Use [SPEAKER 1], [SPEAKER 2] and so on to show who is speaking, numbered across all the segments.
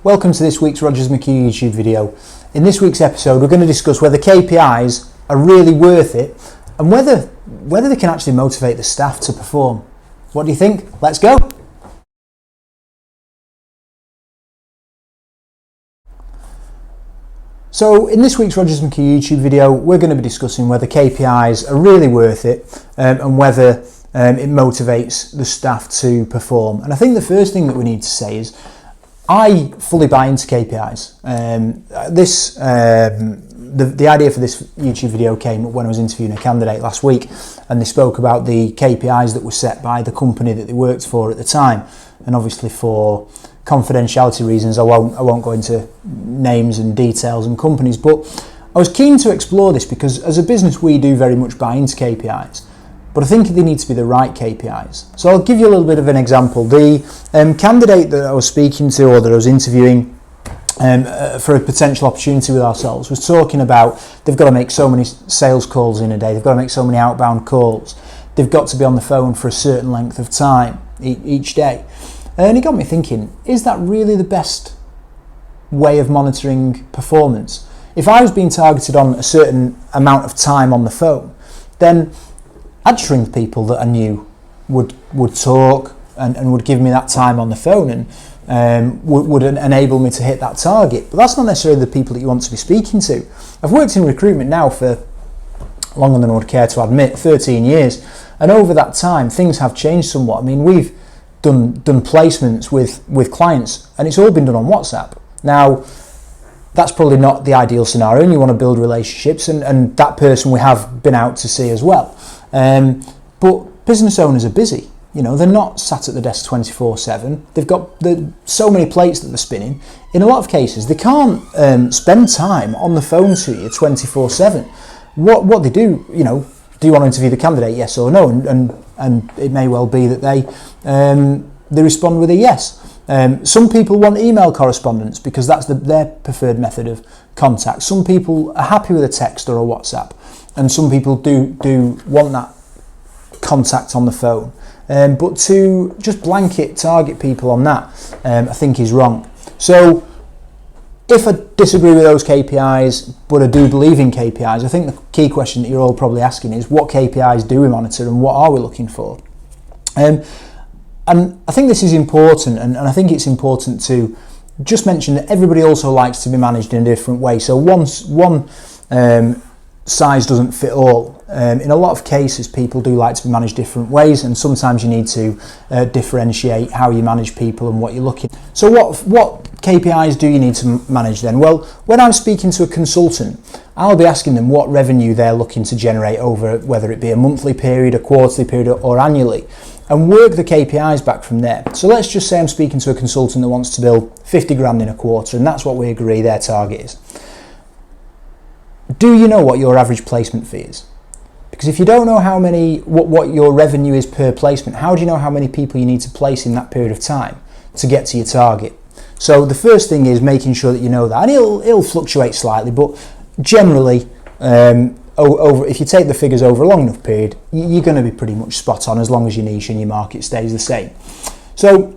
[SPEAKER 1] Welcome to this week's Rogers McHugh YouTube video. In this week's episode, we're going to discuss whether KPIs are really worth it and whether they can actually motivate the staff to perform. What do you think? Let's go! So in this week's Rogers McHugh YouTube video, we're going to be discussing whether KPIs are really worth it and whether it motivates the staff to perform. And I think the first thing that we need to say is I fully buy into KPIs. The idea for this YouTube video came up when I was interviewing a candidate last week, and they spoke about the KPIs that were set by the company that they worked for at the time. And obviously for confidentiality reasons, I won't go into names and details and companies, but I was keen to explore this because as a business we do very much buy into KPIs, but I think they need to be the right KPIs. So I'll give you a little bit of an example. The candidate that I was speaking to, or that I was interviewing for a potential opportunity with ourselves, was talking about they've got to make so many sales calls in a day, they've got to make so many outbound calls, they've got to be on the phone for a certain length of time each day. And it got me thinking, is that really the best way of monitoring performance? If I was being targeted on a certain amount of time on the phone, then I'd just ring people that I knew would talk and would give me that time on the phone and would enable me to hit that target. But that's not necessarily the people that you want to be speaking to. I've worked in recruitment now for longer than I would care to admit, 13 years, and over that time things have changed somewhat. I mean, we've done placements with clients and it's all been done on WhatsApp. Now that's probably not the ideal scenario, and you want to build relationships, and that person we have been out to see as well. But business owners are busy, they're not sat at the desk 24/7. They've got so many plates that they're spinning. In a lot of cases they can't spend time on the phone to you 24/7. What they do, do you want to interview the candidate, yes or no? And it may well be that they respond with a yes. Some people want email correspondence because that's their preferred method of contact. Some people are happy with a text or a WhatsApp, and some people do want that contact on the phone. But to just blanket target people on that, I think is wrong. So if I disagree with those KPIs, but I do believe in KPIs, I think the key question that you're all probably asking is, what KPIs do we monitor and what are we looking for? And I think this is important, and I think it's important to just mention that everybody also likes to be managed in a different way. So one size doesn't fit all. In a lot of cases, people do like to be managed different ways, and sometimes you need to differentiate how you manage people and what you're looking. So what KPIs do you need to manage then? Well, when I'm speaking to a consultant, I'll be asking them what revenue they're looking to generate over, whether it be a monthly period, a quarterly period, or annually, and work the KPIs back from there. So let's just say I'm speaking to a consultant that wants to bill 50 grand in a quarter, and that's what we agree their target is. Do you know what your average placement fee is? Because if you don't know what your revenue is per placement, how do you know how many people you need to place in that period of time to get to your target? So the first thing is making sure that you know that, and it'll fluctuate slightly, but generally, if you take the figures over a long enough period, you're going to be pretty much spot on as long as your niche and your market stays the same. So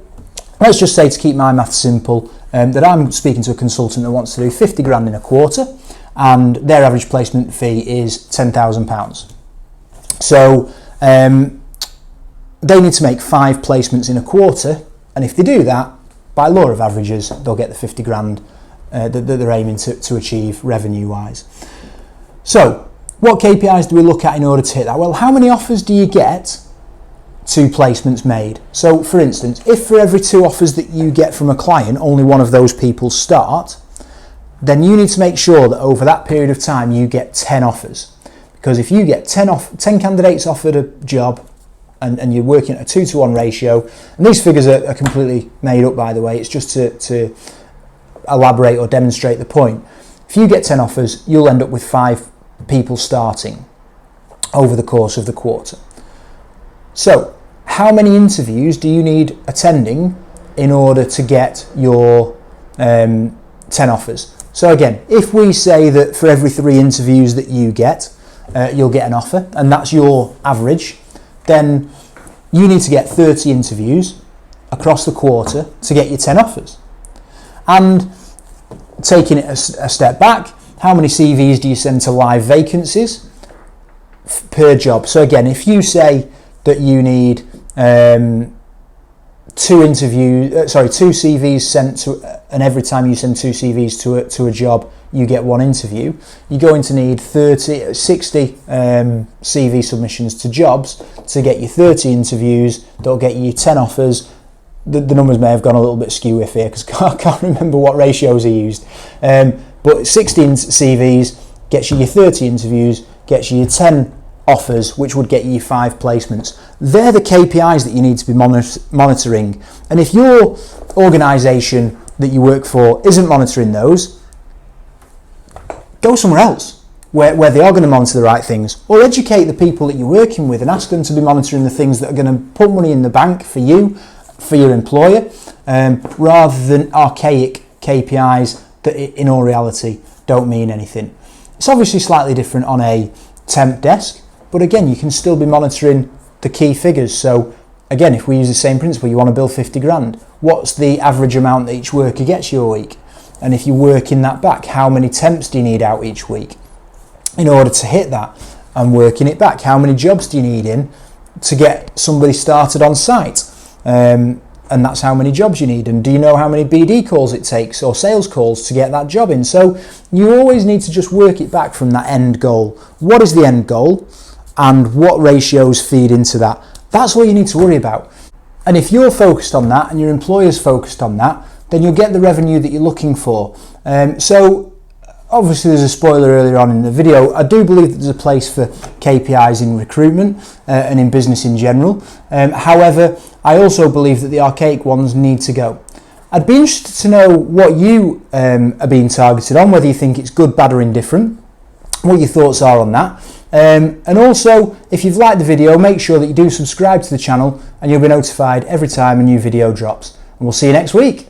[SPEAKER 1] let's just say, to keep my maths simple, that I'm speaking to a consultant that wants to do 50 grand in a quarter, and their average placement fee is £10,000. So they need to make 5 placements in a quarter, and if they do that, by law of averages, they'll get the 50 grand that they're aiming to achieve revenue-wise. So what KPIs do we look at in order to hit that? Well, how many offers do you get to placements made? So for instance, if for every 2 offers that you get from a client, only one of those people start, then you need to make sure that over that period of time you get 10 offers. Because if you get 10 candidates offered a job, and you're working at a 2-to-1 ratio, and these figures are completely made up, by the way, it's just to elaborate or demonstrate the point. If you get 10 offers, you'll end up with 5 people starting over the course of the quarter. So how many interviews do you need attending in order to get your 10 offers? So again, if we say that for every 3 interviews that you get, you'll get an offer, and that's your average, then you need to get 30 interviews across the quarter to get your 10 offers. And taking it a step back, how many CVs do you send to live vacancies per job? So again, if you say that you need two CVs sent to, and every time you send two CVs to a job, you get one interview, you're going to need 60 CV submissions to jobs to get you 30 interviews. That'll get you 10 offers. The numbers may have gone a little bit skew if here because I can't remember what ratios are used. But 16 CVs gets you your 30 interviews, gets you your 10 offers, which would get you 5 placements. They're the KPIs that you need to be monitoring. And if your organisation that you work for isn't monitoring those, go somewhere else where they are going to monitor the right things, or educate the people that you're working with and ask them to be monitoring the things that are going to put money in the bank for you, for your employer, rather than archaic KPIs that in all reality don't mean anything. It's obviously slightly different on a temp desk, but again, you can still be monitoring the key figures. So again, if we use the same principle, you want to bill 50 grand, what's the average amount that each worker gets you a week? And if you're working that back, how many temps do you need out each week in order to hit that? And working it back, how many jobs do you need in to get somebody started on site? And that's how many jobs you need. And do you know how many BD calls it takes or sales calls to get that job in? So you always need to just work it back from that end goal. What is the end goal and what ratios feed into that? That's all you need to worry about. And if you're focused on that and your employer's focused on that, then you'll get the revenue that you're looking for. So obviously there's a spoiler earlier on in the video. I do believe that there's a place for KPIs in recruitment and in business in general. However, I also believe that the archaic ones need to go. I'd be interested to know what you are being targeted on, whether you think it's good, bad or indifferent, what your thoughts are on that. And also, if you've liked the video, make sure that you do subscribe to the channel and you'll be notified every time a new video drops. And we'll see you next week.